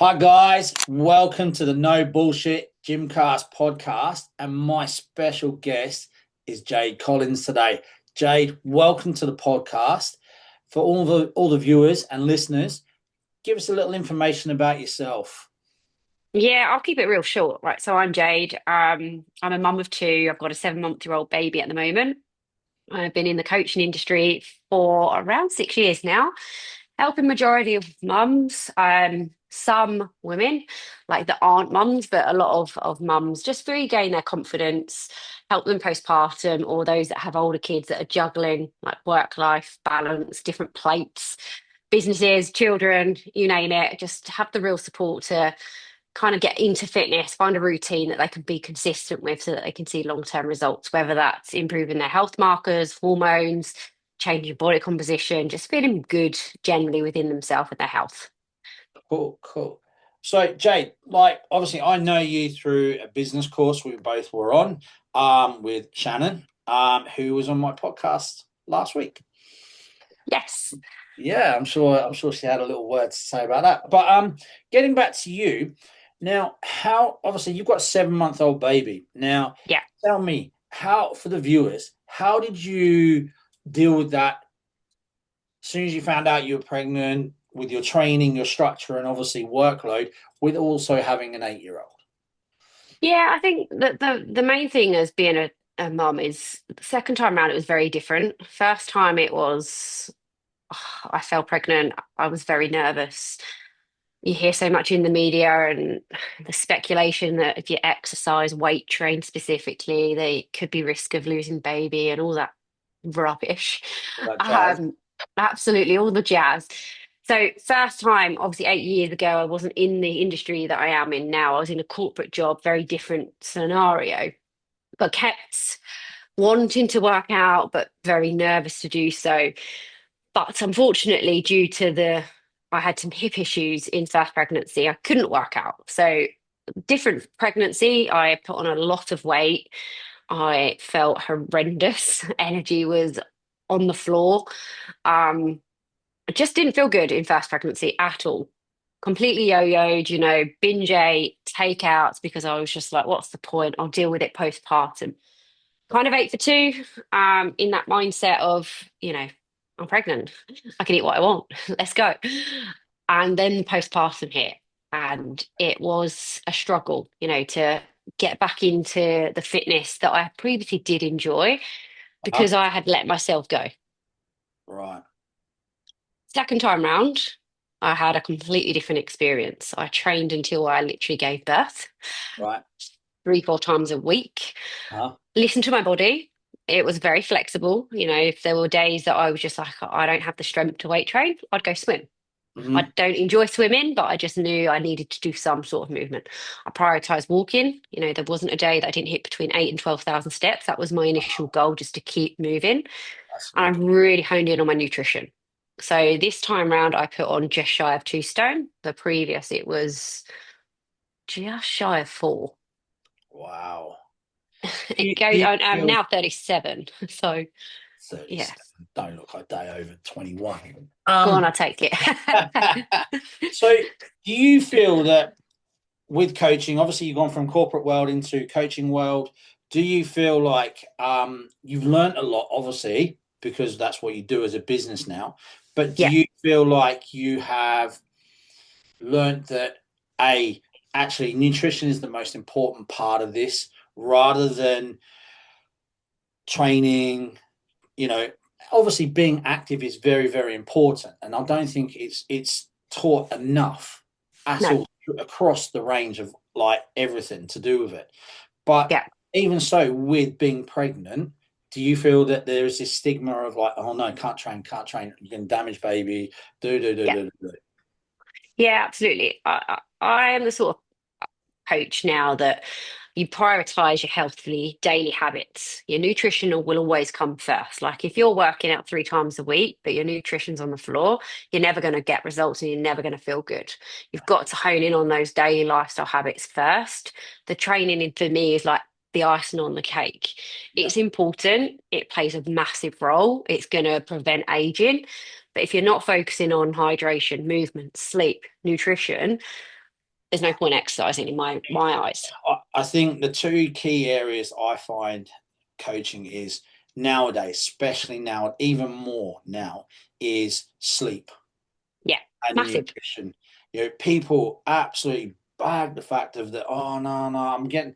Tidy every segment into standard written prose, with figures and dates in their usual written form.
Hi guys, welcome to the No Bullshit Gymcast podcast, and my special guest is Jade Collins today. Jade, welcome to the podcast. For all the viewers and listeners, give us a little information about yourself. Yeah, I'll keep it real short. Right. So I'm Jade. I'm a mum of two. I've got a 7-month-old baby at the moment. I've been in the coaching industry for around 6 years now, helping majority of mums, some women like that aren't mums, but a lot of mums just regain their confidence, help them postpartum, or those that have older kids that are juggling like work-life balance, different plates, businesses, children, you name it. Just have the real support to kind of get into fitness, find a routine that they can be consistent with so that they can see long-term results, whether that's improving their health markers, hormones, changing body composition, just feeling good generally within themselves and their health. Cool, cool. So Jade, like obviously I know you through a business course we both were on, with Shannon, who was on my podcast last week. Yes. Yeah, I'm sure she had a little word to say about that. But getting back to you now, how obviously you've got a 7 month old baby. Now, Yeah. tell me how for the viewers, how did you deal with that as soon as you found out you were pregnant with your training, your structure, and obviously workload, with also having an 8 year old? Yeah, I think that the main thing as being a mum is the second time around it was very different. First time it was I fell pregnant. I was very nervous. You hear so much in the media and the speculation that if you exercise, weight train specifically, they could be risk of losing baby and all that rubbish. All that jazz. Um, Absolutely, all the jazz. So first time, obviously 8 years ago, I wasn't in the industry that I am in now. I was in a corporate job, very different scenario, but kept wanting to work out, but very nervous to do so. But unfortunately, due to I had some hip issues in first pregnancy, I couldn't work out. So, different pregnancy, I put on a lot of weight. I felt horrendous. Energy was on the floor. I just didn't feel good in first pregnancy at all. Completely yo-yoed, binge ate, takeouts because I was just like, what's the point? I'll deal with it postpartum. Kind of ate for two, in that mindset of, I'm pregnant. I can eat what I want. Let's go. And then postpartum hit. And it was a struggle, to get back into the fitness that I previously did enjoy Uh-huh. because I had let myself go. Right, Second time round, I had a completely different experience. I trained until I literally gave birth, right. 3, 4 times a week. Uh-huh. Listen to my body. It was very flexible. If there were days that I was just like, I don't have the strength to weight train, I'd go swim. I Hmm. don't enjoy swimming, but I just knew I needed to do some sort of movement. I prioritized walking. There wasn't a day that I didn't hit between 8 and 12,000 steps. That was my initial goal, just to keep moving. That's And I good. really honed in on my nutrition. So this time round, I put on just shy of 2 stone. The previous, it was just shy of 4. Wow. Do It you, do goes, you I'm feel now 37. So, yeah, 37? Don't look a day over 21. go on, I'll take it. So do you feel that with coaching, obviously you've gone from corporate world into coaching world, do you feel like you've learned a lot, obviously, because that's what you do as a business now, but do Yeah, you feel like you have learned that a actually nutrition is the most important part of this rather than training, you know, obviously being active is very, very important. And I don't think it's taught enough at no, all across the range of like everything to do with it. But yeah, even so, with being pregnant, do you feel that there is this stigma of like, oh no, can't train, you can damage baby, yeah, do. yeah, absolutely. I am the sort of coach now that you prioritize your healthy daily habits. Your nutrition will always come first. Like if you're working out 3 times a week, but your nutrition's on the floor, you're never going to get results and you're never going to feel good. You've got to hone in on those daily lifestyle habits first. The training for me is like the icing on the cake. Yeah. It's important. It plays a massive role. It's going to prevent aging. But if you're not focusing on hydration, movement, sleep, nutrition, there's no point exercising in my eyes. I think the two key areas I find coaching is nowadays, especially now, even more now, is sleep Yeah, and massive. nutrition. People absolutely bag the fact of that. Oh no, I'm getting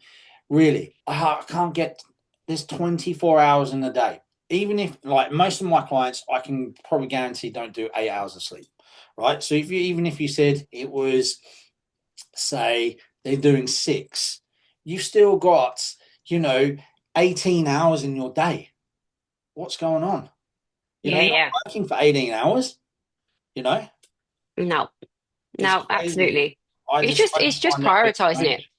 really. I can't get. There's 24 hours in a day. Even if like most of my clients, I can probably guarantee don't do 8 hours of sleep, right? So even if you said it was, say they're doing six, you've still got, you know, 18 hours in your day. What's going on? Yeah, You're not yeah. working for 18 hours, you know? No, It's no, crazy. absolutely. I just It's I it's just just find it a bit prioritizing it. strange.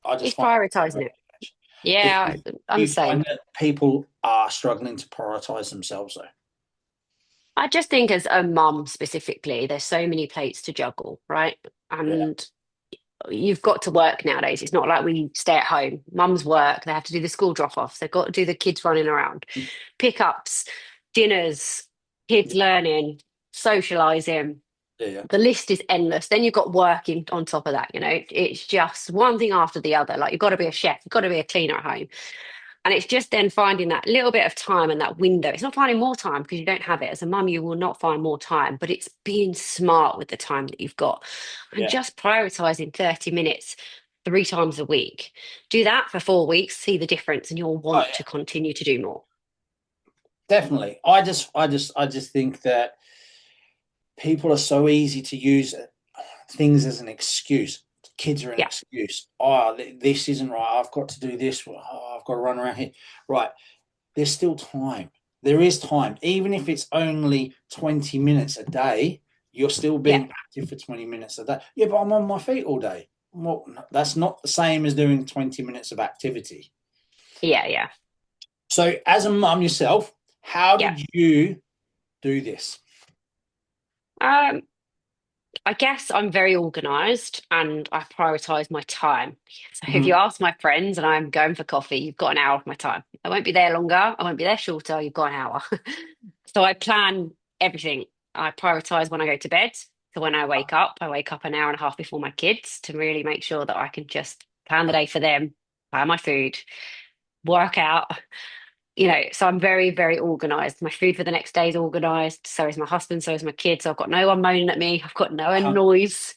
I just It's find it prioritizing very it. strange. Yeah, I'm Do the you same. find that people are struggling to prioritize themselves though? I just think as a mum specifically, there's so many plates to juggle, right? Yeah. And you've got to work nowadays. It's not like we stay at home. Mums work, they have to do the school drop-offs, they've got to do the kids running around, pickups, dinners, kids learning, socializing. Yeah, yeah. The list is endless. Then you've got working on top of that, it's just one thing after the other. Like you've got to be a chef, you've got to be a cleaner at home. And it's just then finding that little bit of time and that window. It's not finding more time because you don't have it. As a mum, you will not find more time, but it's being smart with the time that you've got and Yeah. just prioritizing 30 minutes 3 times a week. Do that for 4 weeks, see the difference, and you'll Oh want yeah, to continue to do more. definitely. I just think that people are so easy to use things as an excuse. Kids are an Yeah, excuse. Oh, this isn't right. I've got to do this. Oh, I've got to run around here. Right. There's still time. There is time. Even if it's only 20 minutes a day, you're still yeah, being active for 20 minutes a day. Yeah, but I'm on my feet all day. Well, that's not the same as doing 20 minutes of activity. yeah, yeah. So, as a mum yourself, how Yeah. did you do this? Um, I guess I'm very organized and I prioritize my time. So if you Mhm. ask my friends and I'm going for coffee, you've got an hour of my time. I won't be there longer. I won't be there shorter. You've got an hour. So I plan everything. I prioritize when I go to bed. So when I wake up an hour and a half before my kids to really make sure that I can just plan the day for them, plan my food, work out, so I'm very, very organized. My food for the next day is organized. So is my husband. So is my kids. So I've got no one moaning at me. I've got no one noise.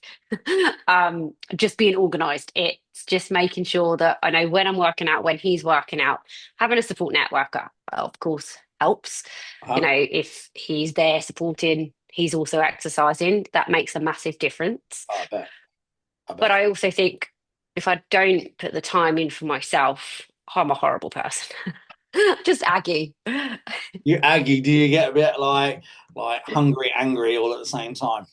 Just being organized. It's just making sure that I know when I'm working out, when he's working out. Having a support network, of course, helps. Uh-huh. If he's there supporting, he's also exercising. That makes a massive difference. Oh, I bet. I But bet. I also think if I don't put the time in for myself, I'm a horrible person. Just Aggie. You Aggie, do you get a bit like hungry, angry all at the same time?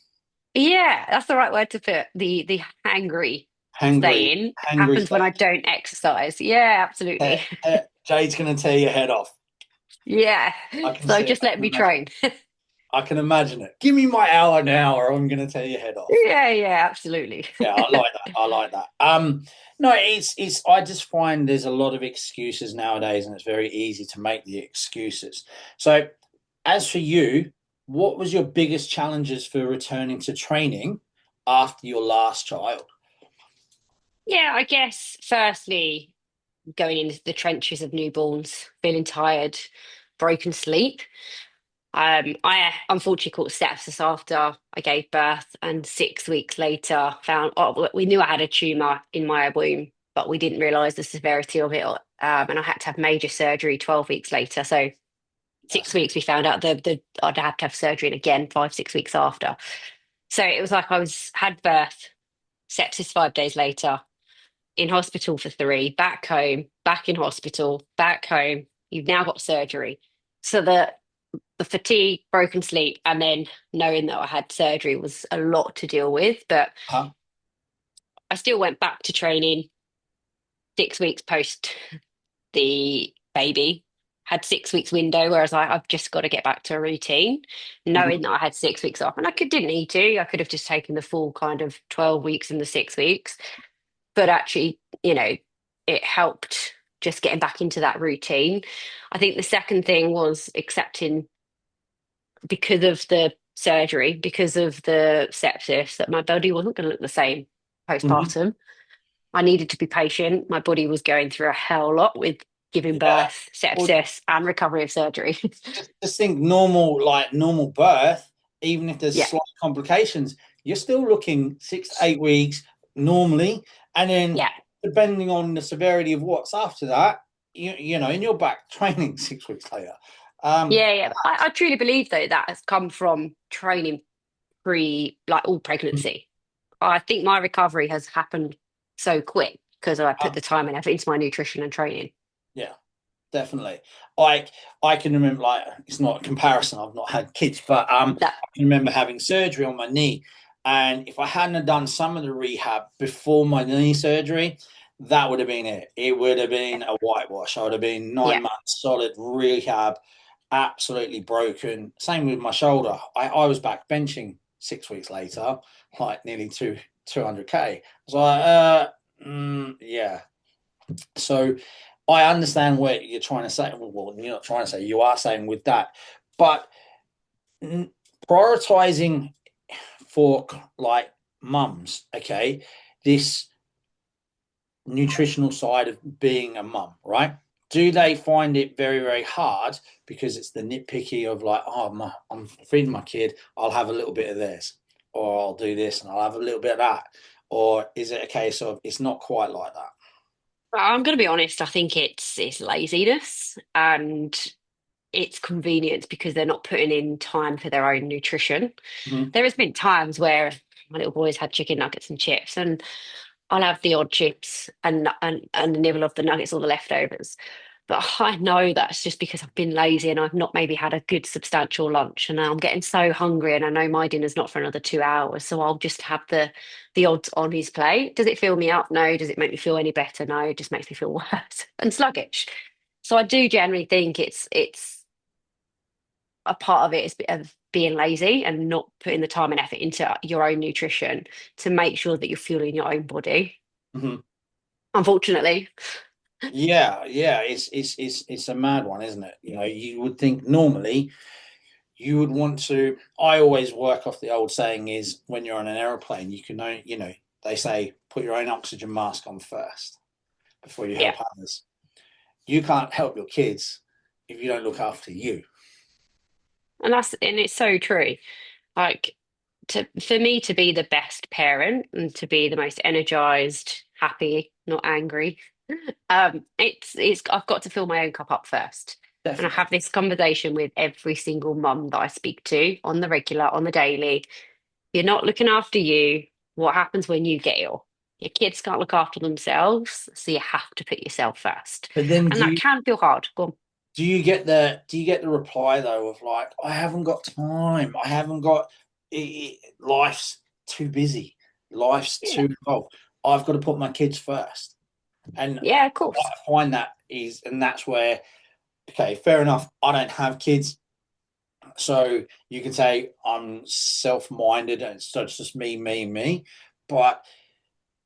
Yeah, that's the right word to put. The hangry Hangry, saying hangry happens when I stage. don't exercise. Yeah, absolutely. Jade's going to tear your head off. Yeah. I can So see it. just I let can me imagine. train. I can imagine it. Give me my hour now, or I'm going to tear your head off. Yeah, yeah, absolutely. Yeah, I like that. I like that. No, it's. I just find there's a lot of excuses nowadays, and it's very easy to make the excuses. So, as for you, what was your biggest challenges for returning to training after your last child? Yeah, I guess firstly, going into the trenches of newborns, feeling tired, broken sleep. I unfortunately caught sepsis after I gave birth, and 6 weeks later found we knew I had a tumor in my womb, but we didn't realise the severity of it. And I had to have major surgery 12 weeks later. So six That's weeks we found out the I'd have to have surgery and again 5 6 weeks after. So it was like I was had birth, sepsis 5 days later, in hospital for three, back home, back in hospital, back home. You've now got surgery. So the fatigue, broken sleep, and then knowing that I had surgery was a lot to deal with. But huh? I still went back to training 6 weeks post the baby. Had 6 weeks window, whereas I've just got to get back to a routine, knowing Mhm. that I had 6 weeks off, and didn't need to. I could have just taken the full kind of 12 weeks in the 6 weeks, but actually, it helped just getting back into that routine. I think the second thing was accepting because of the surgery, because of the sepsis, that my body wasn't going to look the same. Mhm. postpartum. I needed to be patient. My body was going through a hell lot with giving Yeah. birth, Well, sepsis, and recovery of surgery. just think normal, like normal birth, even if there's Yeah, slight complications, you're still looking 6 to 8 weeks normally. And then yeah, depending on the severity of what's after that, you know, and you're back training 6 weeks later. Um, yeah, yeah. I truly believe though that has come from training like all pregnancy. I think my recovery has happened so quick because I put the time and effort into my nutrition and training. yeah. Definitely. Like I can remember, like it's not a comparison. I've not had kids, but That, I can remember having surgery on my knee, and if I hadn't have done some of the rehab before my knee surgery, that would have been it. It would have been a whitewash. I would have been nine yeah. months solid rehab, absolutely broken. Same with my shoulder. I was back benching 6 weeks later, like nearly 200K. I was like, yeah. So I understand what you're trying to say. Well, you're not trying to say, you are saying with that, but prioritizing for like mums, okay, this nutritional side of being a mum, right? Do they find it very, very hard because it's the nitpicky of like, oh, I'm feeding my kid, I'll have a little bit of this, or I'll do this and I'll have a little bit of that? Or is it a case of it's not quite like that? I'm going to be honest. I think it's laziness and it's convenience because they're not putting in time for their own nutrition. Mhm. There has been times where my little boys had chicken nuggets and chips, and I'll have the odd chips and a nibble of the nuggets or the leftovers. But I know that's just because I've been lazy and I've not maybe had a good substantial lunch, and now I'm getting so hungry, and I know my dinner's not for another 2 hours, so I'll just have the odds on his plate. Does it fill me up? No. Does it make me feel any better? No. It just makes me feel worse and sluggish. So I do generally think it's a part of it is of being lazy and not putting the time and effort into your own nutrition to make sure that you're fueling your own body. Mhm. Unfortunately, Yeah, yeah, it's a mad one, isn't it? You know, you would think normally you would want to. I always work off the old saying is when you're on an aeroplane, you can only, you know, they say put your own oxygen mask on first before you yeah. help others. You can't help your kids if you don't look after you. And it's so true. Like to for me to be the best parent and to be the most energized, happy, not angry, it's I've got to fill my own cup up first. And I Definitely. have this conversation with every single mum that I speak to on the regular, on the daily. You're not looking after you. What happens when you get ill? Your kids can't look after themselves, so you have to put yourself first. But then And that can feel hard. Go on. do you get the reply though of like I haven't got time. I haven't got life's too busy. Life's Yeah. too involved. I've got to put my kids first. And Yeah, of I course. find that is, and that's where, okay, fair enough. I don't have kids, so you can say I'm self-minded, and so it's just me. But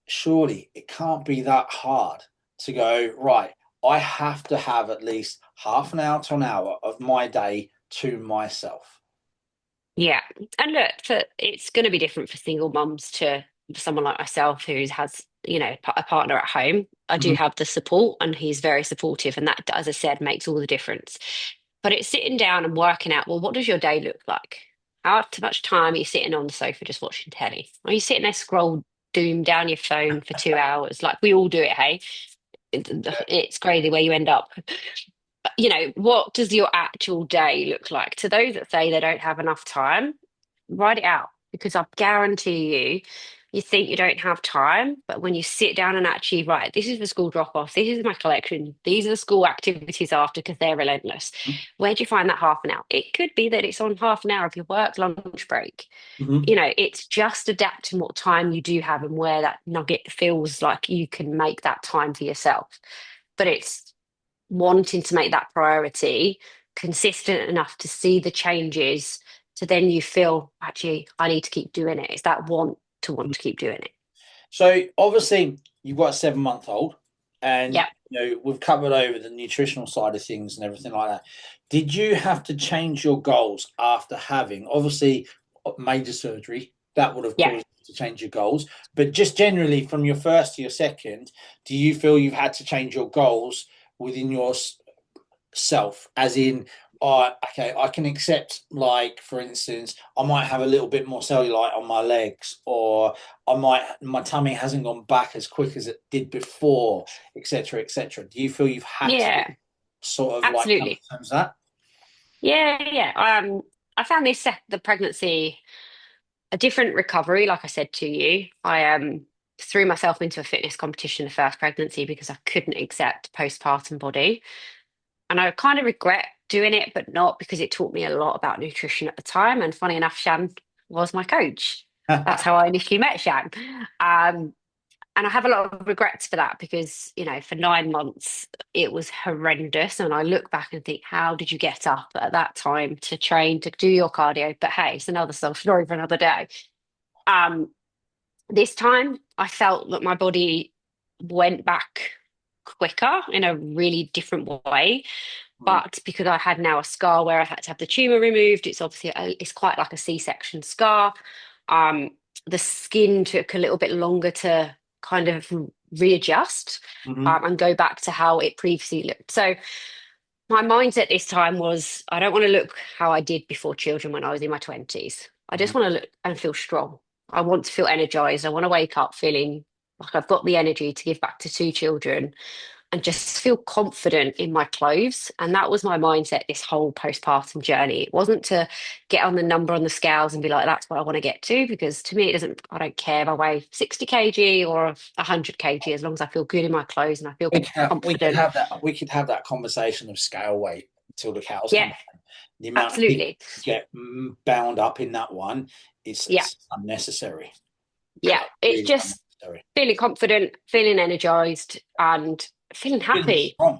surely it can't be that hard to go right. I have to have at least half an hour to an hour of my day to myself. Yeah. And look, it's going to be different for single mums to someone like myself who has, a partner at home. I do Mhm. have the support and he's very supportive. And that, as I said, makes all the difference. But it's sitting down and working out, well, what does your day look like? How much time are you sitting on the sofa just watching telly? Are you sitting there scroll doom down your phone for 2 hours? Like we all do it, hey? It's crazy where you end up. What does your actual day look like? To those that say they don't have enough time, write it out because I guarantee you, you think you don't have time, but when you sit down and actually write, this is the school drop off, this is my collection, these are the school activities after because they're relentless. Where do you find that half an hour? It could be that it's on half an hour of your work lunch break. Mhm. It's just adapting what time you do have and where that nugget feels like you can make that time for yourself. But it's wanting to make that priority consistent enough to see the changes so then you feel actually I need to keep doing it. It's that want to keep doing it. So obviously you've got a 7 month old, and Yeah. you know we've covered over the nutritional side of things and everything like that. Did you have to change your goals after having obviously major surgery that would have Yeah. caused to change your goals. But just generally, from your first to your second, do you feel you've had to change your goals within yourself? As in, okay, I can accept, like, for instance, I might have a little bit more cellulite on my legs, or my tummy hasn't gone back as quick as it did before, etc., etc. Do you feel you've had to Yeah, sort of like come absolutely. to terms with that? Yeah, yeah. I found the pregnancy a different recovery, like I said to you. I threw myself into a fitness competition the first pregnancy because I couldn't accept postpartum body. And I kind of regret doing it, but not because it taught me a lot about nutrition at the time. And funny enough, Shan was my coach. That's how I initially met Shan. Um, and I have a lot of regrets for that because, for 9 months, it was horrendous. And I look back and think, how did you get up at that time to train, to do your cardio? But hey, it's another story for another day. Um, this time, I felt that my body went back quicker in a really different way. Mm, But because I had now a scar where I had to have the tumor removed, it's obviously it's quite like a C-section scar. Um, the skin took a little bit longer to kind of readjust mhm, and go back to how it previously looked. So my mindset this time was I don't want to look how I did before children when I was in my 20s. I just mhm. want to look and feel strong. I want to feel energized. I want to wake up feeling like I've got the energy to give back to two children and just feel confident in my clothes. And that was my mindset this whole postpartum journey. It wasn't to get on the number on the scales and be like, that's what I want to get to, because to me, I don't care if I weigh 60 kg or 100 kg, as long as I feel good in my clothes and I feel confident. We could have that conversation of scale weight till the cows come Yeah, home. The amount of people absolutely. get bound up in that one is Yeah. unnecessary. Yeah. Like, It's really just unnecessary. feeling confident, feeling energized, and feeling Feeling happy, strong,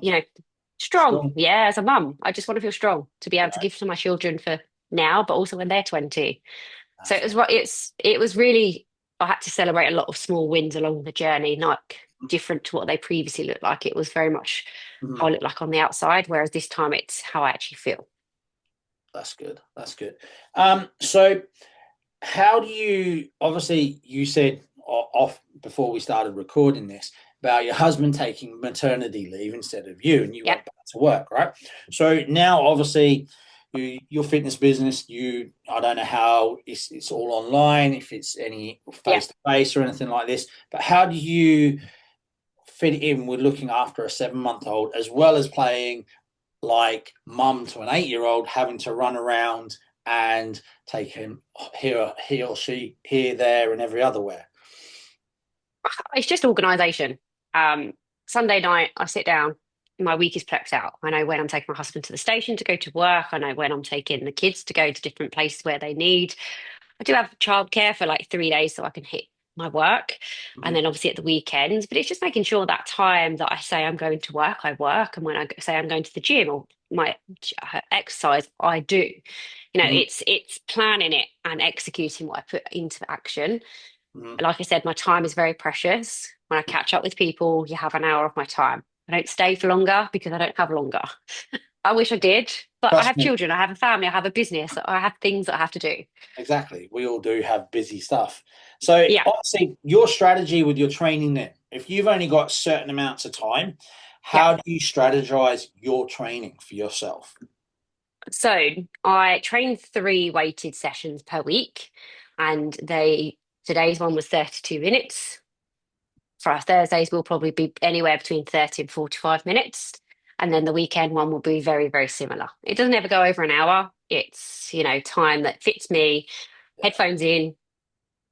strong. strong. Yeah, as a mum, I just want to feel strong to be You able to know, give to my children for now, but also when they're 20. So that's right. it was really I had to celebrate a lot of small wins along the journey, not different to what they previously looked like. It was very much how I Mhm. look like on the outside, whereas this time it's how I actually feel. That's good. That's good. So how do you, obviously you said off before we started recording this about your husband taking maternity leave instead of you, and you Yeah, went back to work, right? So now obviously your fitness business, I don't know how it's all online, if it's any yeah. face to face or anything like this, but how do you fit it in with looking after a 7 month old as well as playing like mum to an 8 year old, having to run around and take him here, he or she here, there, and every other where? It's just organisation. Um, Sunday night, I sit down. My week is prepped out. I know when I'm taking my husband to the station to go to work. I know when I'm taking the kids to go to different places where they need. I do have childcare for like 3 days so I can hit my work. And Mhm, then obviously at the weekends, but it's just making sure that time that I say I'm going to work, I work. And when I say I'm going to the gym or my exercise, I do. mhm, It's planning it and executing what I put into action. mhm. Like I said, my time is very precious. When I catch up with people, you have an hour of my time. I don't stay for longer because I don't have longer. I wish I did, but I Trust have me, children, I have a family, I have a business, I have things that I have to do. exactly. We all do have busy stuff. So Yeah, obviously your strategy with your training then, if you've only got certain amounts of time, yeah. how do you strategize your training for yourself? So I train 3 weighted sessions per week, and today's one was 32 minutes. For our Thursdays, will probably be anywhere between 30 and 45 minutes. And then the weekend one will be very, very similar. It doesn't ever go over an hour. It's, time that fits me, Yeah, headphones in.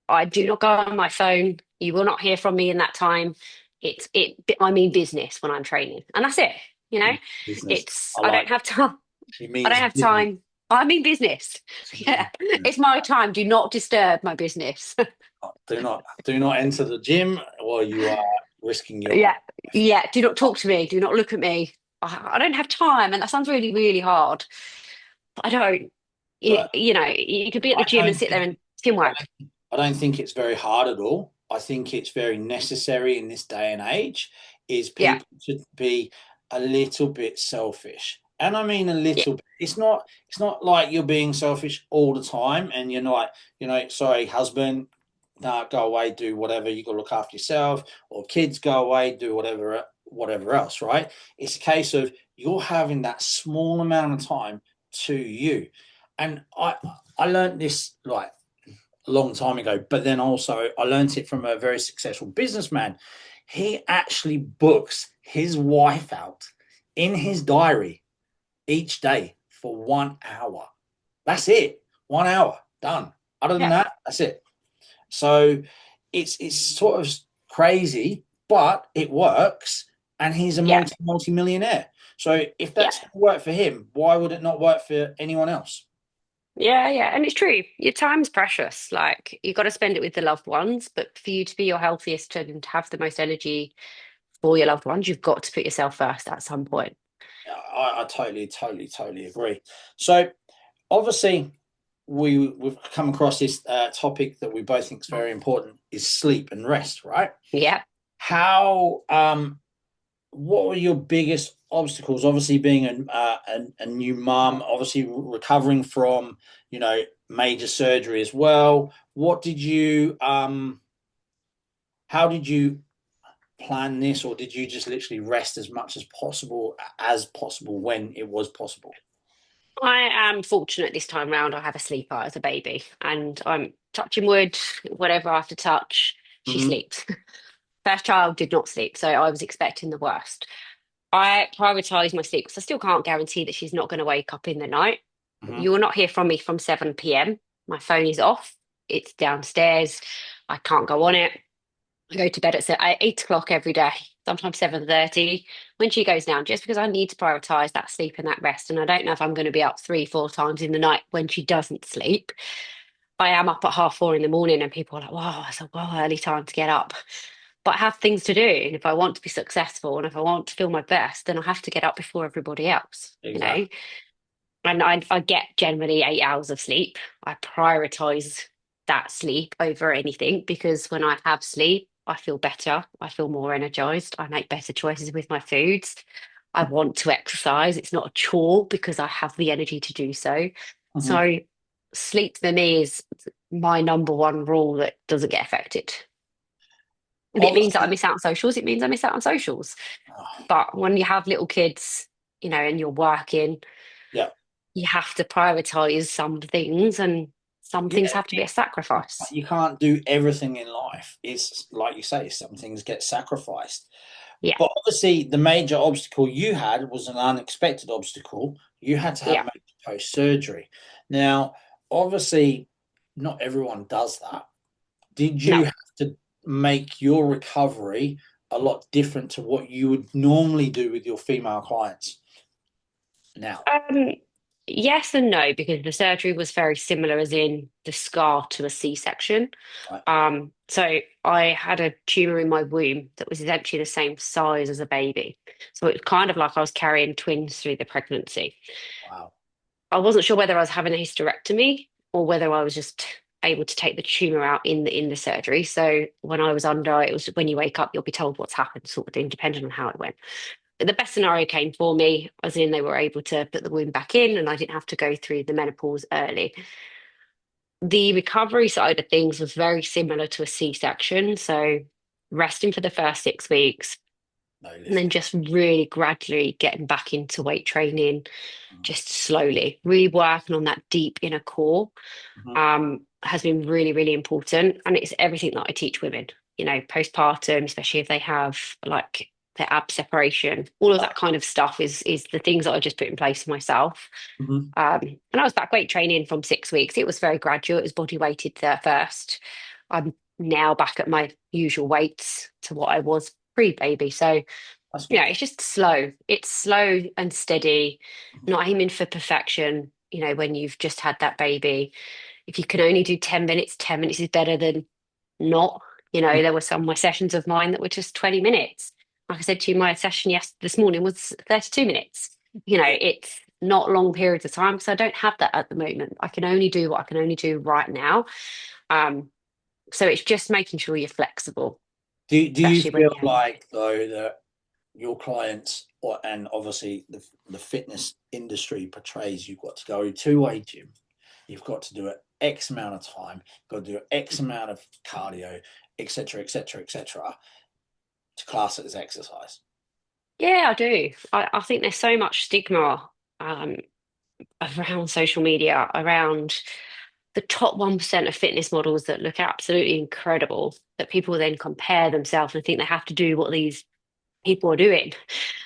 I do not go on my phone. You will not hear from me in that time. I mean business when I'm training. And that's it. You know, business. it's I I like don't have time. she I means don't have business. time. I mean business. She Yeah. means business. It's my time. Do not disturb my business. Do not enter the gym, or you are risking your own Yeah, life. yeah. Do not talk to me. Do not look at me. I don't have time, and that sounds really, really hard. But I don't. But You could be at the I gym and don't sit there think and teamwork. I don't think it's very hard at all. I think it's very necessary in this day and age is Yeah, people to be a little bit selfish. And I mean a yeah, little bit. It's not like you're being selfish all the time and you're not, sorry, husband. nah, go away, do whatever, you got to look after yourself, or kids go away, do whatever else, right? It's a case of you're having that small amount of time to you. And I learned this like a long time ago, but then also I learned it from a very successful businessman. He actually books his wife out in his diary each day for 1 hour. That's it. 1 hour done. Other than Yeah. that, that's it. So it's sort of crazy, but it works, and he's a Yeah. multi-millionaire. So if Yeah. that's going to work for him, why would it not work for anyone else? Yeah, yeah. And it's true. Your time's precious. Like you've got to spend it with the loved ones, but for you to be your healthiest and to have the most energy for your loved ones, you've got to put yourself first at some point. I totally agree. So obviously, we've come across this topic that we both think is very important: is sleep and rest, right? Yeah. How what were your biggest obstacles? Obviously, being a new mum, obviously recovering from major surgery as well. What did you How did you plan this, or did you just literally rest as possible when it was possible? I am fortunate this time round. I have a sleeper as a baby, and I'm touching wood, whatever I have to touch, she Hmm. sleeps. First child did not sleep, so I was expecting the worst. I prioritize my sleep because I still can't guarantee that she's not going to wake up in the night. Hmm. You will not hear from me from 7 p.m. My phone is off. It's downstairs. I can't go on it. I go to bed at 8 o'clock every day, sometimes 7:30 when she goes down, just because I need to prioritize that sleep and that rest. And I don't know if I'm going to be up 3, 4 times in the night when she doesn't sleep. I am up at 4:30 in the morning, and people are like, wow, it's a well early time to get up. But I have things to do. And if I want to be successful and if I want to feel my best, then I have to get up before everybody else, you know? Exactly. And I get generally 8 hours of sleep. I prioritize that sleep over anything because when I have sleep, I feel better. I feel more energized. I make better choices with my foods. I want to exercise. It's not a chore because I have the energy to do so. Hmm. So, sleep for me is my number one rule that doesn't get affected. If it means that I Obviously, miss out on socials, it means I miss out on socials. oh, But when you have little kids, and you're working, yeah, you have to prioritize some things, and some yeah. things have to be a sacrifice. You can't do everything in life. It's like you say, some things get sacrificed. Yeah, But obviously, the major obstacle you had was an unexpected obstacle. You had to have yeah. major post surgery. Now, obviously, not everyone does that. Did you No. have to make your recovery a lot different to what you would normally do with your female clients now? Um, yes and no, because the surgery was very similar, as in the scar to a C-section. Right? So I had a tumor in my womb that was essentially the same size as a baby. So it was kind of like I was carrying twins through the pregnancy. Wow. I wasn't sure whether I was having a hysterectomy or whether I was just able to take the tumor out in the surgery. So when I was under, it was when you wake up, you'll be told what's happened, sort of thing, depending on how it went. But the best scenario came for me, as in they were able to put the wound back in, and I didn't have to go through the menopause early. The recovery side of things was very similar to a C-section. So resting for the first 6 weeks, No and then lifting. just really gradually getting back into weight training, Mhm. just slowly, really working on that deep inner core Mhm. has been really, really important. And it's everything that I teach women, postpartum, especially if they have like their ab separation, all of Uh, that kind of stuff is the things that I just put in place for myself. mhm. And I was back weight training from 6 weeks. It was very gradual. It was body weighted there first. I'm now back at my usual weights to what I was pre-baby. So That's yeah, good. it's just slow. It's slow and steady, Mhm. not aiming for perfection. When you've just had that baby, if you can only do 10 minutes, 10 minutes is better than not. There were some of my sessions of mine that were just 20 minutes. Like I said to you, my session this morning was 32 minutes. Yeah. It's not long periods of time because I don't have that at the moment. I can only do what I can only do right now. Um, so it's just making sure you're flexible, Do you especially when feel you have. like though that your clients and obviously the fitness industry portrays you've got to go to a gym, you've got to do it X amount of time, got to do X amount of cardio, etc., etc., etc., to class it as exercise. Yeah, I do. I think there's so much stigma um, around social media, around the top 1% of fitness models that look absolutely incredible, that people then compare themselves and think they have to do what these people are doing.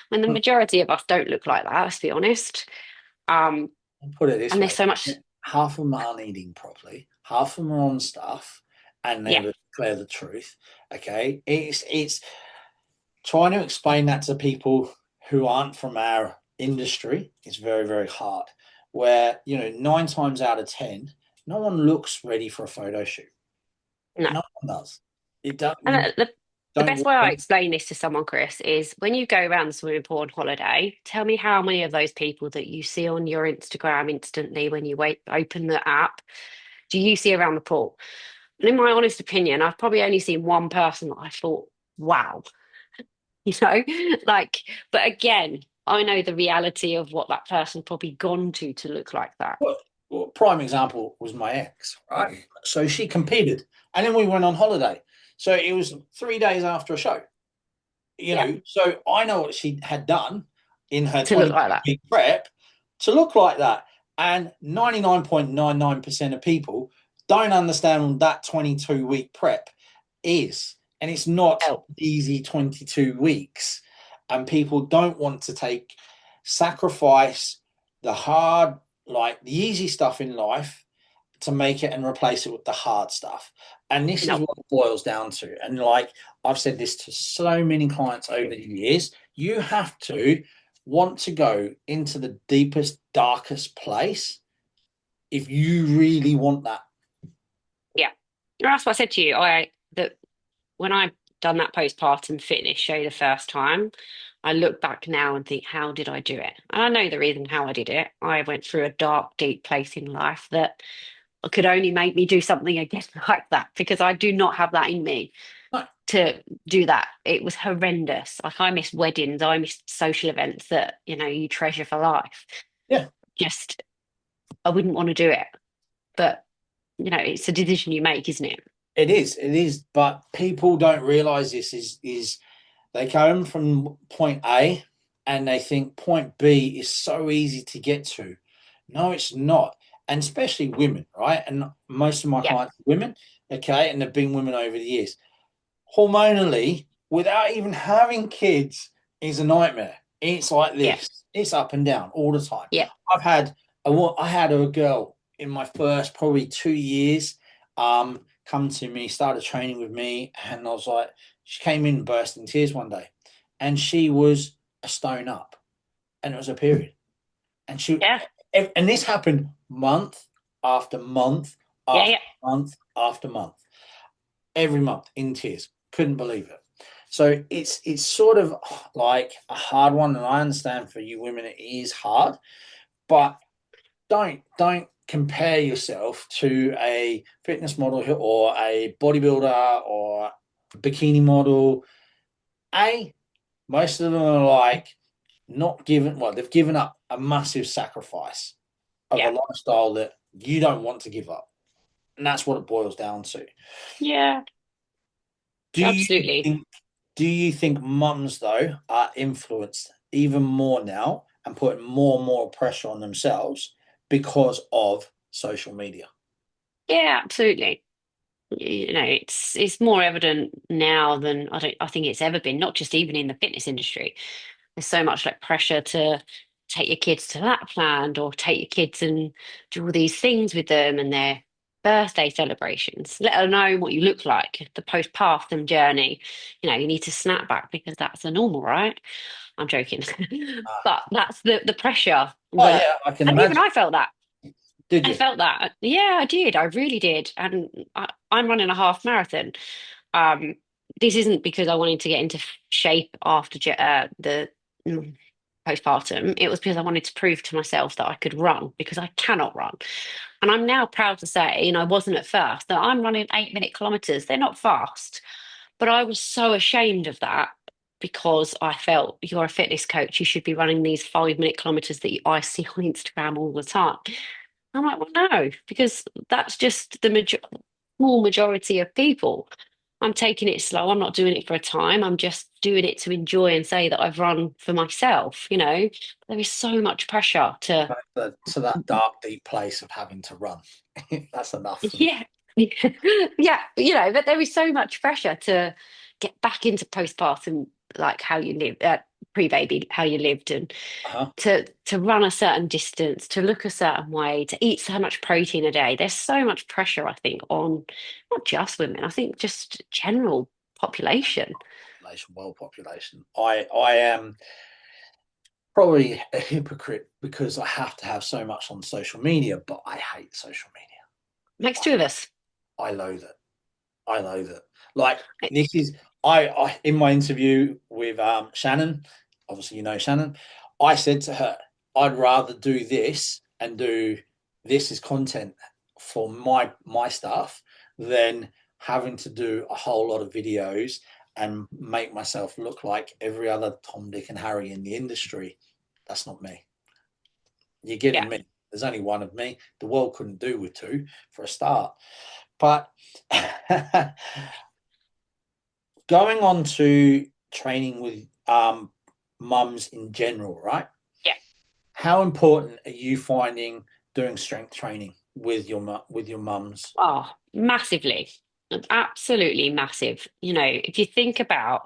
When the majority of us don't look like that, let's be honest. Um, I'll put it this and there's way: so much, half of them aren't eating properly, half of them are on stuff, and yeah, never declare the truth. Okay, it's trying to explain that to people who aren't from our industry is very, very hard. Where, 9 times out of 10, no one looks ready for a photo shoot. no. No one does. It don't, And you the don't best way I explain this to someone, Chris, is when you go around the swimming pool on holiday, tell me how many of those people that you see on your Instagram instantly when you open the app, do you see around the pool? And in my honest opinion, I've probably only seen one person that I thought, wow, you know, like, but again, I know the reality of what that person probably gone to look like that. well, prime example was my ex, right? So she competed, and then we went on holiday. So it was 3 days after a show. Yeah, So I know what she had done in her to look 22 like that. week prep to look like that. And 99.99% of people don't understand what that 22-week prep is. And it's not Oh, easy 22 weeks. And people don't want to sacrifice the hard, like the easy stuff in life to make it and replace it with the hard stuff. And this is no. what it boils down to. And like I've said this to so many clients over the years, you have to want to go into the deepest, darkest place if you really want that. Yeah. That's what I said to you. That when I done that postpartum fitness show the first time, I look back now and think, how did I do it? And I know the reason how I did it. I went through a dark, deep place in life that could only make me do something again like that because I do not have that in me No, to do that. It was horrendous. Like I missed weddings, I missed social events that, you treasure for life. yeah, Just I wouldn't want to do it. But, it's a decision you make, isn't it? it is. But people don't realize this is they come from point A and they think point B is so easy to get to. No, it's not. And especially women, right? And most of my Yeah, clients are women, okay, and they've been women over the years. Hormonally, without even having kids, is a nightmare. It's like yeah, this. It's up and down all the time. yeah, I've had I had a girl in my first probably 2 years come to me, started training with me, and I was like, she came in and burst in tears one day, and she was a stone up, and it was a period, and yeah, and this happened month after month yeah, after yeah. month after month, every month in tears, couldn't believe it. So it's sort of like a hard one, and I understand for you women it is hard, but don't compare yourself to a fitness model or a bodybuilder or a bikini model. A Most of them are like not given well, they've given up a massive sacrifice of a Yeah. lifestyle that you don't want to give up. And that's what it boils down to. Yeah, Do you absolutely. think do you think mums though are influenced even more now and putting more and more pressure on themselves because of social media? Yeah, absolutely. It's more evident now than I think it's ever been, not just even in the fitness industry. There's so much like pressure to take your kids to Lapland or take your kids and do all these things with them and their birthday celebrations, let alone what you look like, the postpartum journey. You need to snap back because that's the normal, right? I'm joking. But that's the pressure Oh that, yeah, I can and even imagine. I felt that. Did I you? felt that. Yeah, I did. I really did. And I'm running a half marathon. Um, this isn't because I wanted to get into shape after the mm, postpartum. It was because I wanted to prove to myself that I could run because I cannot run. And I'm now proud to say, and I wasn't at first, that I'm running 8-minute kilometers. They're not fast, but I was so ashamed of that because I felt you're a fitness coach. You should be running these 5-minute kilometers that I see on Instagram all the time. I'm like, well, no, because that's just the small majority of people. I'm taking it slow. I'm not doing it for a time. I'm just doing it to enjoy and say that I've run for myself. There is so much pressure to, To that dark, deep place of having to run. That's enough for me. yeah, yeah, but there is so much pressure to get back into postpartum, like how you live, pre-baby, how you lived, and Uh-huh. to run a certain distance, to look a certain way, to eat so much protein a day. There's so much pressure, I think, on not just women, I think just general population. Population, world population. I am probably a hypocrite because I have to have so much on social media, but I hate social media. Makes two of us. I loathe it. I loathe it. Like this is I in my interview with Shannon, obviously you know Shannon, I said to her, I'd rather do this and do this as content for my stuff than having to do a whole lot of videos and make myself look like every other Tom, Dick, and Harry in the industry. That's not me. You're Yeah. getting me. There's only one of me. The world couldn't do with two for a start. But going on to training with mums in general, right? Yeah. How important are you finding doing strength training with your mums? Oh, massively. Absolutely massive. If you think about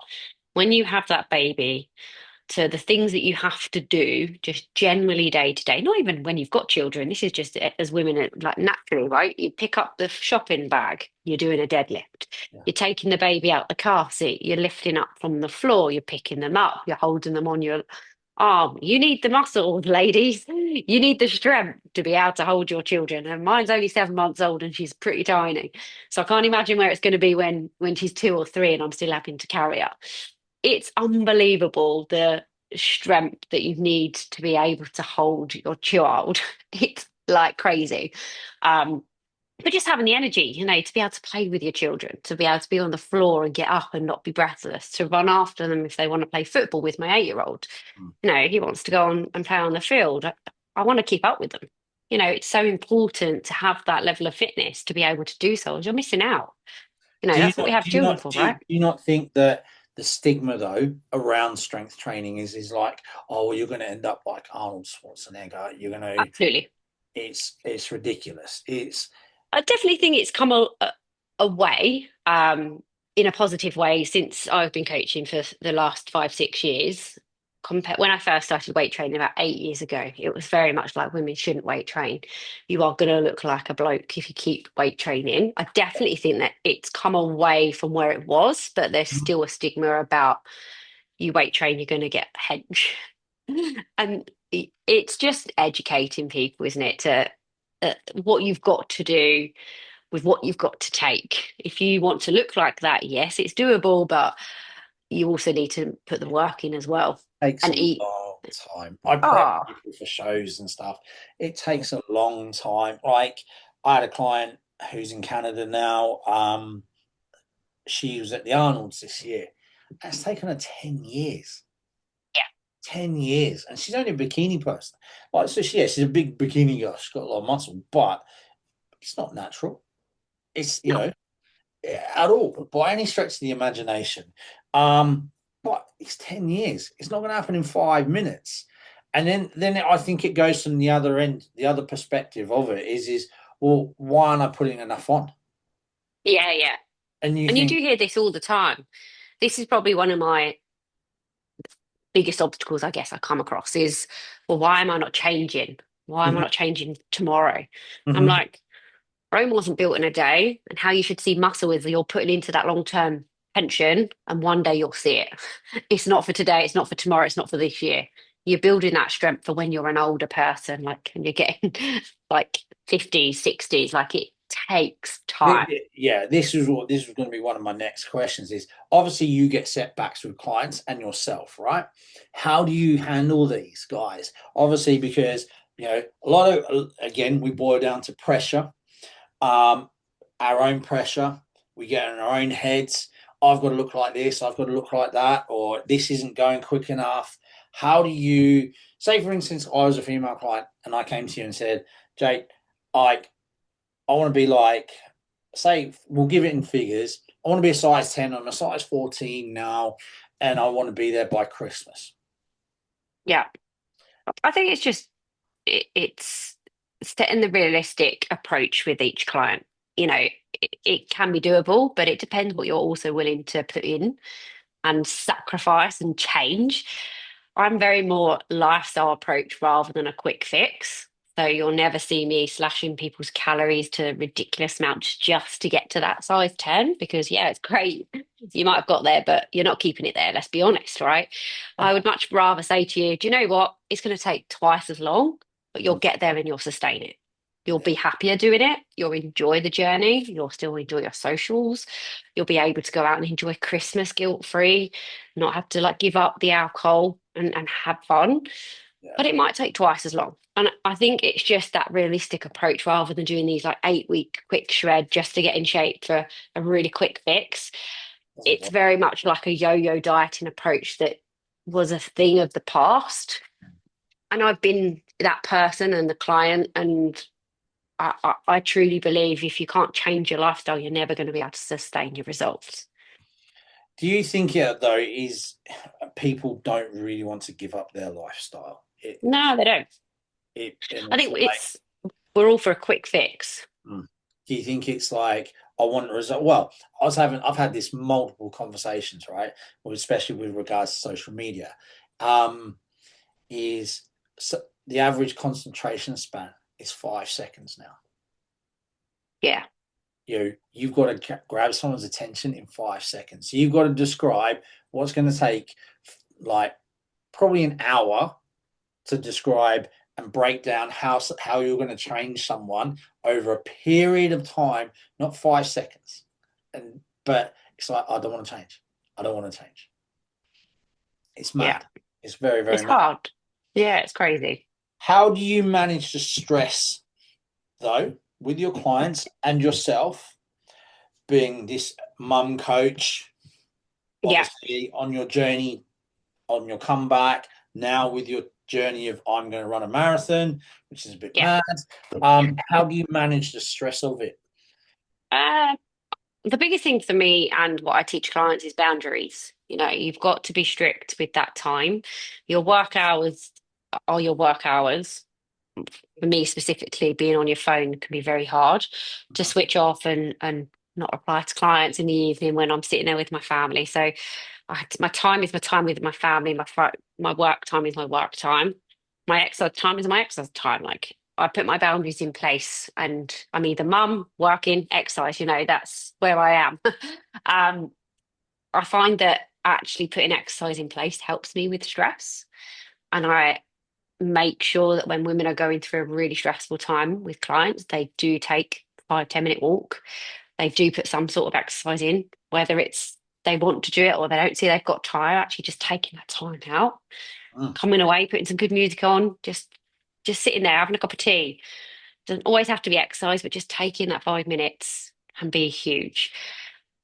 when you have that baby, to the things that you have to do just generally day to day, not even when you've got children. This is just as women, like naturally, right? You pick up the shopping bag, you're doing a deadlift. Yeah. You're taking the baby out the car seat, you're lifting up from the floor, you're picking them up, you're holding them on your arm. You need the muscles, ladies. You need the strength to be able to hold your children. And mine's only 7 months old and she's pretty tiny. So I can't imagine where it's going to be when she's 2 or 3 and I'm still having to carry her. It's unbelievable the strength that you need to be able to hold your child. It's like crazy. Um, but just having the energy, to be able to play with your children, to be able to be on the floor and get up and not be breathless, to run after them if they want to play football with my 8-year-old. Mm. He wants to go on and play on the field. I want to keep up with them. It's so important to have that level of fitness to be able to do so. You're missing out. Do you That's what we not have do you children not for, do you, right? do you not think that the stigma though around strength training is like, oh well, you're going to end up like Arnold Schwarzenegger. You're going to Absolutely. it's ridiculous. It's I definitely think it's come a way, in a positive way since I've been coaching for the last 5, 6 years. Compared when I first started weight training about 8 years ago, it was very much like women shouldn't weight train. You are going to look like a bloke if you keep weight training. I definitely think that it's come away from where it was, but there's still a stigma about you weight train, you're going to get hench. And it's just educating people, isn't it, to what you've got to do with what you've got to take. If you want to look like that, yes, it's doable, but you also need to put the work in as well takes a and eat. long time. I prep Oh, people for shows and stuff. It takes a long time. Like I had a client who's in Canada now. She was at the Arnold's this year. It's taken her 10 years. yeah, 10 years. And she's only a bikini person. Like, so she's a big bikini girl. She's got a lot of muscle, but it's not natural. It's, no, at all by any stretch of the imagination. But it's 10 years. It's not going to happen in 5 minutes. And then I think it goes from the other end. The other perspective of it is well, why aren't I putting enough on? yeah, yeah. And you And you do think, hear this all the time. This is probably one of my biggest obstacles, I guess, I come across is, well, why am I not changing? Why am I mhm, not changing tomorrow? I'm mhm. like, Rome wasn't built in a day, and how you should see muscle is you're putting into that long-term pension, and one day you'll see it. It's not for today, it's not for tomorrow, it's not for this year. You're building that strength for when you're an older person, like and you're getting like 50s, 60s, like it takes time. Yeah, this was going to be one of my next questions is obviously you get setbacks with clients and yourself, right? How do you handle these guys? Obviously, because a lot of again, we boil down to pressure, um, our own pressure. We get in our own heads. I've got to look like this, I've got to look like that, or this isn't going quick enough. How do you say, for instance, I was a female client and I came to you and said, Jake, like I want to be like, say, we'll give it in figures. I want to be a size 10. I'm a size 14 now, and I want to be there by Christmas. Yeah. I think it's just it's setting the realistic approach with each client. You know, it can be doable, but it depends what you're also willing to put in and sacrifice and change. I'm very more lifestyle approach rather than a quick fix. So you'll never see me slashing people's calories to ridiculous amounts just to get to that size 10 because yeah, it's great. You might have got there, but you're not keeping it there, let's be honest, right? I would much rather say to you, do you know what? It's going to take twice as long, but you'll get there and you'll sustain it. You'll Yeah. be happier doing it. You'll enjoy the journey. You'll still enjoy your socials. You'll be able to go out and enjoy Christmas guilt free, not have to like give up the alcohol and have fun. Yeah. But it might take twice as long. And I think it's just that realistic approach rather than doing these like 8 week quick shred just to get in shape for a really quick fix. Doesn't It's work. very much like a yo-yo dieting approach that was a thing of the past. And I've been that person and the client, and I truly believe if you can't change your lifestyle, you're never going to be able to sustain your results. Do you think it though is people don't really want to give up their lifestyle? No, they don't. And I it's think like, it's we're all for a quick fix. mm. Do you think it's like I want a result? Well, I've had this multiple conversations, right? Well, especially with regards to social media. Um, is so the average concentration span is 5 seconds now. Yeah, You've got to grab someone's attention in 5 seconds. So you've got to describe what's going to take like probably an hour to describe and break down how you're going to change someone over a period of time, not 5 seconds. But it's like I don't want to change. I don't want to change. It's yeah. mad. It's very, It's very mad. hard. Yeah, it's crazy. How do you manage the stress though with your clients and yourself being this mum coach, Yeah, obviously on your journey, on your comeback, now with your journey of I'm going to run a marathon, which is a bit yeah. mad. How do you manage the stress of it? Uh, the biggest thing for me and what I teach clients is boundaries. You know, you've got to be strict with that time. Your work hours are your work hours. For me specifically, being on your phone can be very hard to switch off and not reply to clients in the evening when I'm sitting there with my family. So my time is my time with my family. My work time is my work time. My exercise time is my exercise time. Like I put my boundaries in place, and I'm either mum, working, exercise. You know, that's where I am. um, I find that actually putting exercise in place helps me with stress, and I make sure that when women are going through a really stressful time with clients, they do take 5, 10 minute walk. They do put some sort of exercise in, whether it's they want to do it or they don't see they've got time, actually just taking that time out, Mm. coming away, putting some good music on, just sitting there having a cup of tea. Doesn't always have to be exercise, but just taking that 5 minutes can be huge.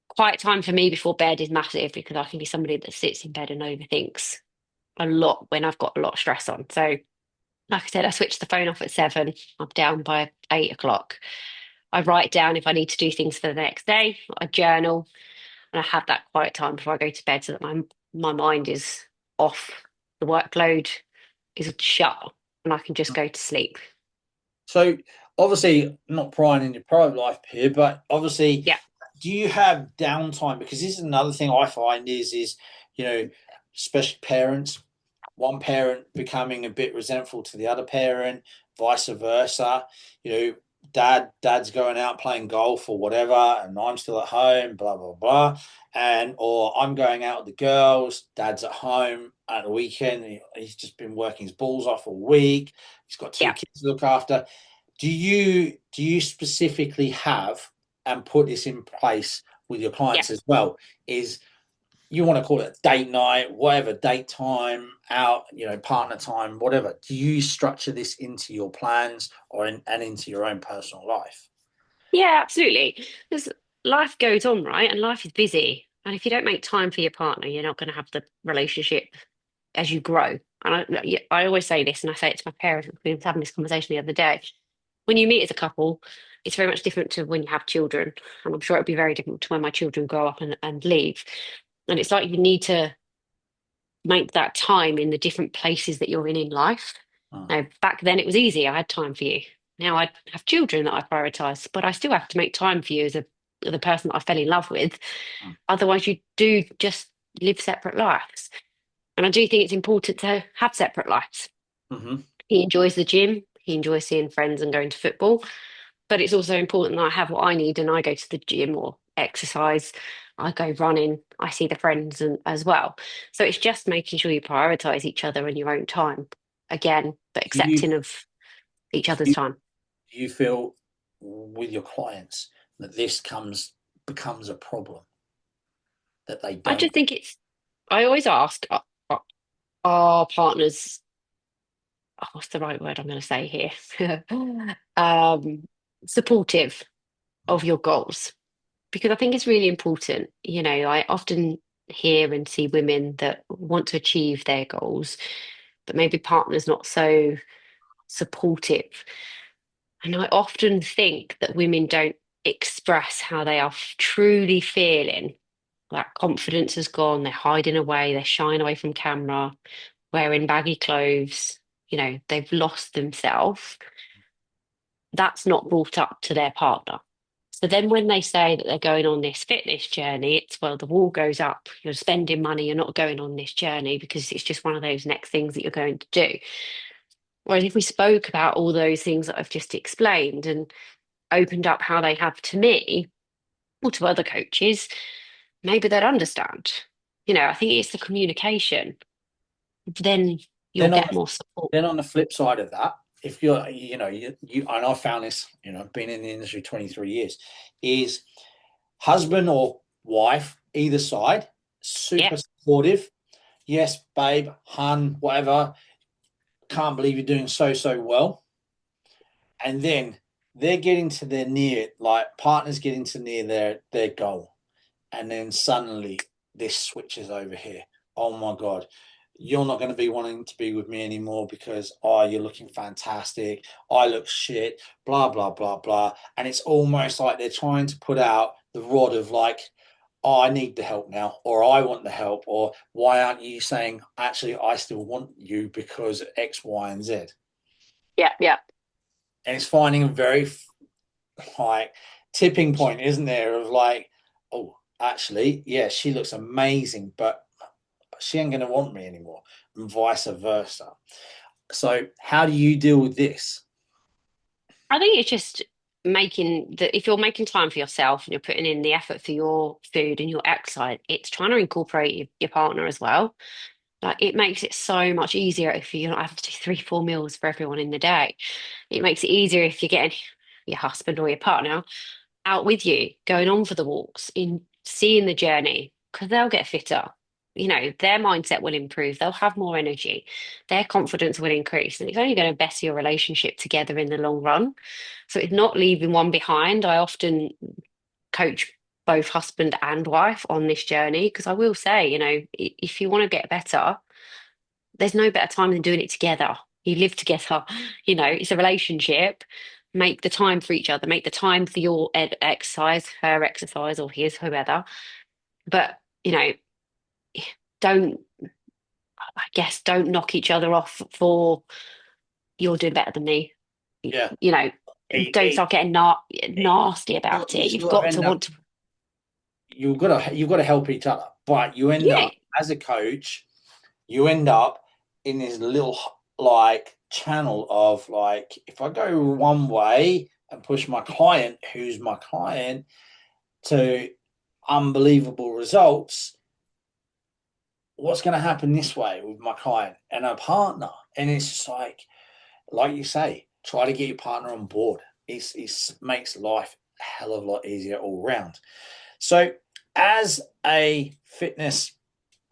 Quiet time for me before bed is massive because I can be somebody that sits in bed and overthinks a lot when I've got a lot of stress on. So, like I said, I switch the phone off at 7. I'm down by 8 o'clock. I write down if I need to do things for the next day. I journal, and I have that quiet time before I go to bed so that my mind is off. The workload is shut, and I can just go to sleep. So obviously, not prying in your private life here, but obviously, Yeah, do you have downtime? Because this is another thing I find is you know, especially parents, one parent becoming a bit resentful to the other parent, vice versa. You know, dad's going out playing golf or whatever, and I'm still at home, blah blah blah. And or I'm going out with the girls, dad's at home at the weekend. He's just been working his balls off all week. He's got two yeah, kids to look after. Do you specifically have and put this in place with your yeah. clients as well? Is you want to call it date night, whatever, date time, out, partner time, whatever. Do you structure this into your plans and into your own personal life? Yeah, absolutely. Because life goes on, right? And life is busy. And if you don't make time for your partner, you're not going to have the relationship as you grow. And I always say this, and I say it to my parents. We were having this conversation the other day. when you meet as a couple, it's very much different to when you have children. And I'm sure it'll be very different to when my children grow up and leave. And it's like you need to make that time in the different places that you're in life. Mm, Now, back then it was easy. I had time for you. Now I have children that I prioritize, but I still have to make time for you as the person that I fell in love with. mm, Otherwise, you do just live separate lives. And I do think it's important to have separate lives. mm-hmm. He enjoys the gym, he enjoys seeing friends and going to football, but it's also important that I have what I need and I go to the gym or exercise, I go running, I see the friends as well. So it's just making sure you prioritize each other in your own time. Again, but Do you, accepting of each do other's you, time. do you feel with your clients that this becomes a problem that they I don't? just think I always ask, are partners, what's the right word I'm going to say here? um, Supportive of your goals. Because I think it's really important. You know, I often hear and see women that want to achieve their goals, but maybe partner's not so supportive. And I often think that women don't express how they are truly feeling. That confidence has gone, they're hiding away, they're shying away from camera, wearing baggy clothes, they've lost themselves. That's not brought up to their partner. So then when they say that they're going on this fitness journey, it's well, the wall goes up. You're spending money, you're not going on this journey because it's just one of those next things that you're going to do. Whereas if we spoke about all those things that I've just explained and opened up how they have to me or to other coaches, maybe they'd understand. I think it's the communication. Then you'll Then on get more support. then on the flip side of that, if you're, you and I found this, been in the industry 23 years, is husband or wife, either side, Yeah, super supportive. Yes, babe, hun, whatever. Can't believe you're doing so well. And then they're getting to their near, like partners getting to near their goal. And then suddenly this switches over here. Oh my God, you're not going to be wanting to be with me anymore because, oh, you're looking fantastic. I look shit, blah, blah, blah, blah. And it's almost like they're trying to put out the rod of like, oh, I need the help now, or I want the help, or why aren't you saying, actually, I still want you because X, Y, and Z? yeah, yeah. And it's finding a very like tipping point, isn't there? Of like, oh, actually, yeah, she looks amazing, but she ain't going to want me anymore, and vice versa. So, how do you deal with this? I think it's just making if you're making time for yourself and you're putting in the effort for your food and your exercise, it's trying to incorporate your partner as well. Like it makes it so much easier if you're not having to do three, four meals for everyone in the day. It makes it easier if you're getting your husband or your partner out with you, going on for the walks, in seeing the journey, because they'll get fitter. Their mindset will improve. They'll have more energy. Their confidence will increase. And it's only going to better your relationship together in the long run. So it's not leaving one behind. I often coach both husband and wife on this journey because I will say, if you want to get better, there's no better time than doing it together. You live together, it's a relationship. Make the time for each other, make the time for your exercise, her exercise, or his, whoever. But, don't, I guess, don't knock each other off for you're doing better than me. Yeah, You know, it, don't it, start getting nasty about you it. You've sort of got to end up want to, you've got to help each other, but you end yeah, up as a coach, you end up in this little like channel of like, if I go one way and push my client, who's my client, to unbelievable results, what's going to happen this way with my client and a partner? And it's just like you say, try to get your partner on board. It makes life a hell of a lot easier all round. So, as a fitness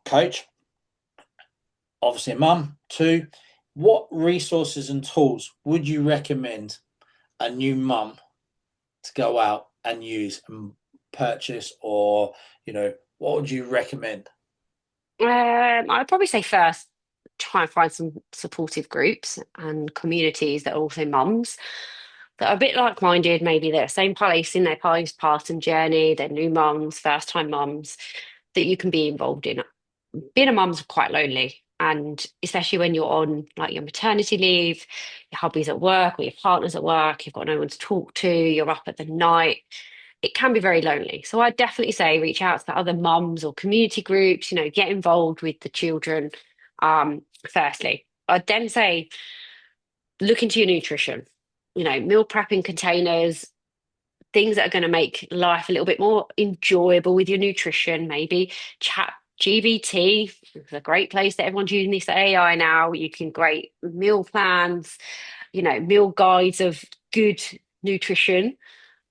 coach, obviously a mum too, what resources and tools would you recommend a new mum to go out and use and purchase, or what would you recommend? I'd probably say first, try and find some supportive groups and communities that are also mums. that are a bit like-minded, maybe they're the same place in their postpartum journey, they're new mums, first-time mums, that you can be involved in. Being a mum's quite lonely, and especially when you're on like your maternity leave, your hubby's at work or your partner's at work, you've got no one to talk to, you're up at the night. It can be very lonely. So I'd definitely say reach out to other mums or community groups, get involved with the children. Firstly, I'd then say look into your nutrition, meal prepping containers, things that are going to make life a little bit more enjoyable with your nutrition. Maybe chat GBT is a great place that everyone's using this AI now. You can create meal plans, meal guides of good nutrition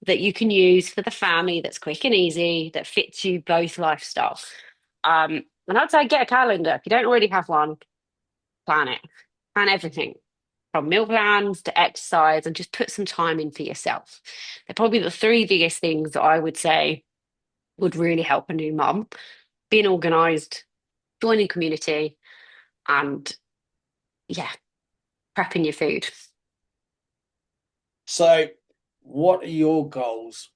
that you can use for the family, that's quick and easy, that fits you both lifestyle. And I'd say get a calendar. If you don't already have one, plan it. Plan everything from meal plans to exercise, and just put some time in for yourself. They're probably the three biggest things that I would say would really help a new mum. Being organised, joining community, and yeah, prepping your food. So, what are your goals?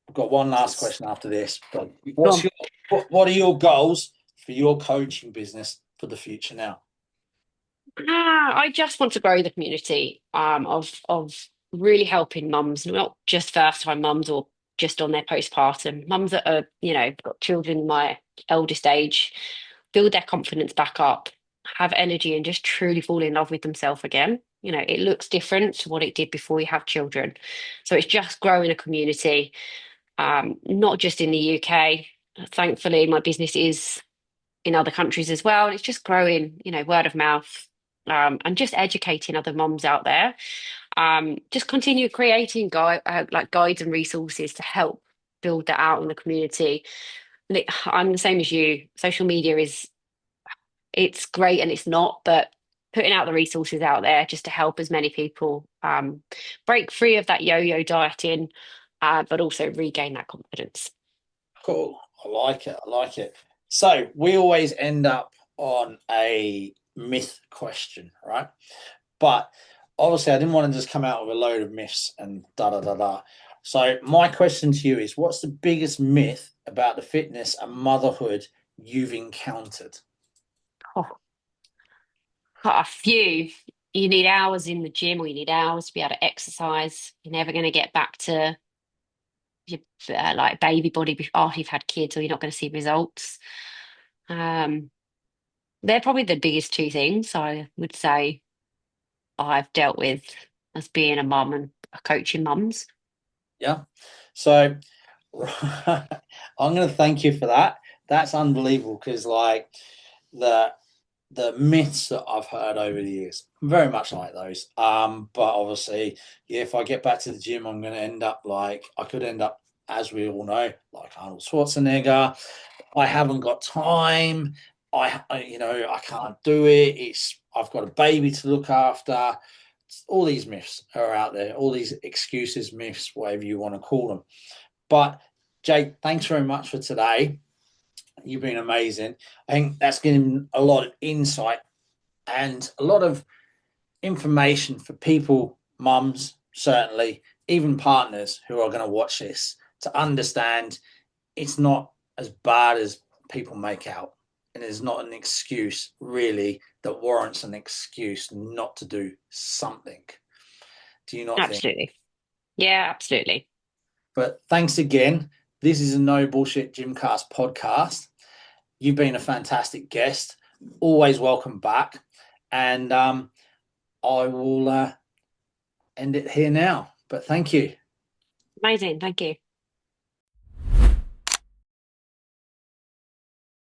I've got one last question after this, but Go on. what are your goals for your coaching business for the future now? I just want to grow the community of really helping mums, not just first time mums or just on their postpartum, mums that are, got children my eldest age, build their confidence back up, have energy and just truly fall in love with themselves again. It looks different to what it did before you have children. So it's just growing a community, not just in the UK. Thankfully, my business is in other countries as well. And it's just growing, word of mouth, and just educating other moms out there. Just continue creating like guides and resources to help build that out in the community. I'm the same as you. Social media it's great and it's not, but putting out the resources out there just to help as many people break free of that yo-yo dieting, but also regain that confidence. Cool. I like it. I like it. So we always end up on a myth question, right? But obviously, I didn't want to just come out with a load of myths and da da da da. So my question to you is, what's the biggest myth about the fitness and motherhood you've encountered? Oh, got a few. You need hours in the gym, or you need hours to be able to exercise. You're never going to get back to your like baby body after you've had kids, or you're not going to see results. Um, they're probably the biggest two things I would say I've dealt with as being a mum and a coaching mums. Yeah. So I'm going to thank you for that. That's unbelievable because like the the myths that I've heard over the years, I'm very much like those. But obviously, yeah, if I get back to the gym, I'm going to end up like I could end up, as we all know, like Arnold Schwarzenegger. I haven't got time. I can't do it. I've got a baby to look after. All these myths are out there. All these excuses, myths, whatever you want to call them. But Jake, thanks very much for today. You've been amazing. I think that's given a lot of insight and a lot of information for people, mums, certainly, even partners who are going to watch this to understand it's not as bad as people make out. And it's not an excuse, really, that warrants an excuse not to do something. Do you not think? Absolutely. Yeah, absolutely. But thanks again. This is a No Bullshit Gymcast podcast. You've been a fantastic guest. Always welcome back. And I will end it here now. But thank you. Amazing. Thank you.